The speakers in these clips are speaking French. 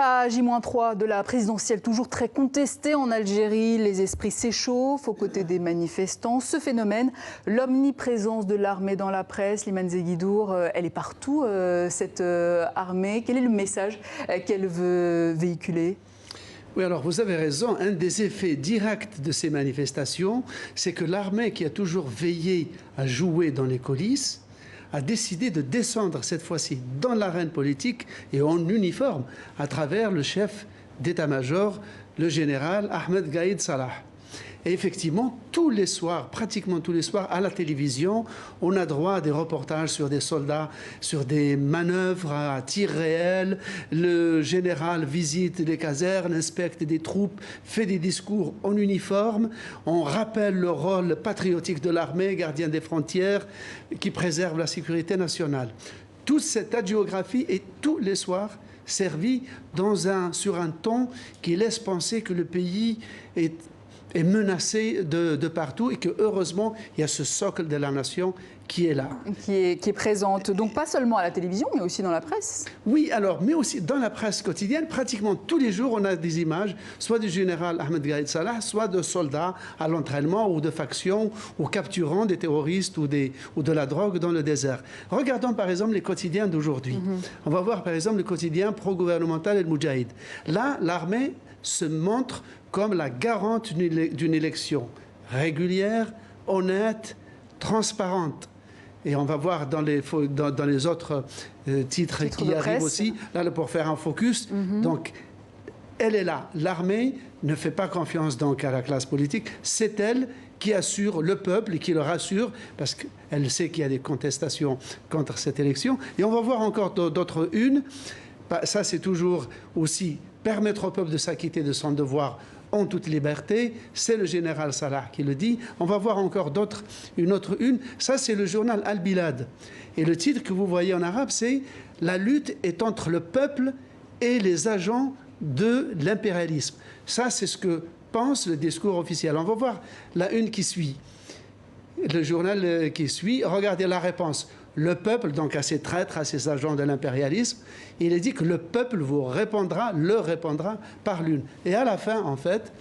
À J-3 de la présidentielle, toujours très contestée en Algérie, les esprits s'échauffent aux côtés des manifestants. Ce phénomène, l'omniprésence de l'armée dans la presse, Limane Zeguidour, elle est partout, cette armée. Quel est le message qu'elle veut véhiculer ? Oui, alors vous avez raison. Un des effets directs de ces manifestations, c'est que l'armée, qui a toujours veillé à jouer dans les coulisses, a décidé de descendre cette fois-ci dans l'arène politique et en uniforme à travers le chef d'état-major, le général Ahmed Gaïd Salah. Et effectivement, tous les soirs, pratiquement tous les soirs, à la télévision, on a droit à des reportages sur des soldats, sur des manœuvres à tir réel. Le général visite les casernes, inspecte des troupes, fait des discours en uniforme. On rappelle le rôle patriotique de l'armée, gardien des frontières, qui préserve la sécurité nationale. Toute cette hagiographie est tous les soirs servie sur un ton qui laisse penser que le pays est menacé de partout et que heureusement il y a ce socle de la nation qui est là. Qui est présente, donc pas seulement à la télévision, mais aussi dans la presse. Oui, alors, mais aussi dans la presse quotidienne, pratiquement tous les jours, on a des images, soit du général Ahmed Gaïd Salah, soit de soldats à l'entraînement ou de factions, ou capturant des terroristes ou de la drogue dans le désert. Regardons par exemple les quotidiens d'aujourd'hui. On va voir par exemple le quotidien pro-gouvernemental El Moudjahid. Là, l'armée se montre comme la garante d'une élection régulière, honnête, transparente. Et on va voir dans les autres titres qui arrivent aussi, là, pour faire un focus. Donc, elle est là. L'armée ne fait pas confiance donc à la classe politique. C'est elle qui assure le peuple et qui le rassure, parce qu'elle sait qu'il y a des contestations contre cette élection. Et on va voir encore d'autres unes. Ça, c'est toujours aussi permettre au peuple de s'acquitter de son devoir en toute liberté. C'est le général Salah qui le dit. On va voir encore une autre une. Ça, c'est le journal Al-Bilad. Et le titre que vous voyez en arabe, c'est « La lutte est entre le peuple et les agents de l'impérialisme ». Ça, c'est ce que pense le discours officiel. On va voir la une qui suit. Le journal qui suit, regardez la réponse. Le peuple, donc à ces traîtres, à ces agents de l'impérialisme, il est dit que le peuple leur répondra par l'une. Et à la fin, en fait,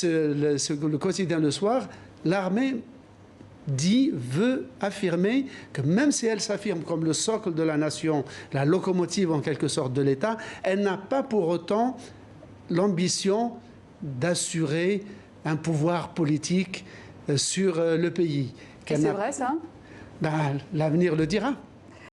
le quotidien le soir, l'armée veut affirmer que même si elle s'affirme comme le socle de la nation, la locomotive en quelque sorte de l'État, elle n'a pas pour autant l'ambition d'assurer un pouvoir politique sur le pays. Et c'est vrai ça ? Ben, l'avenir le dira.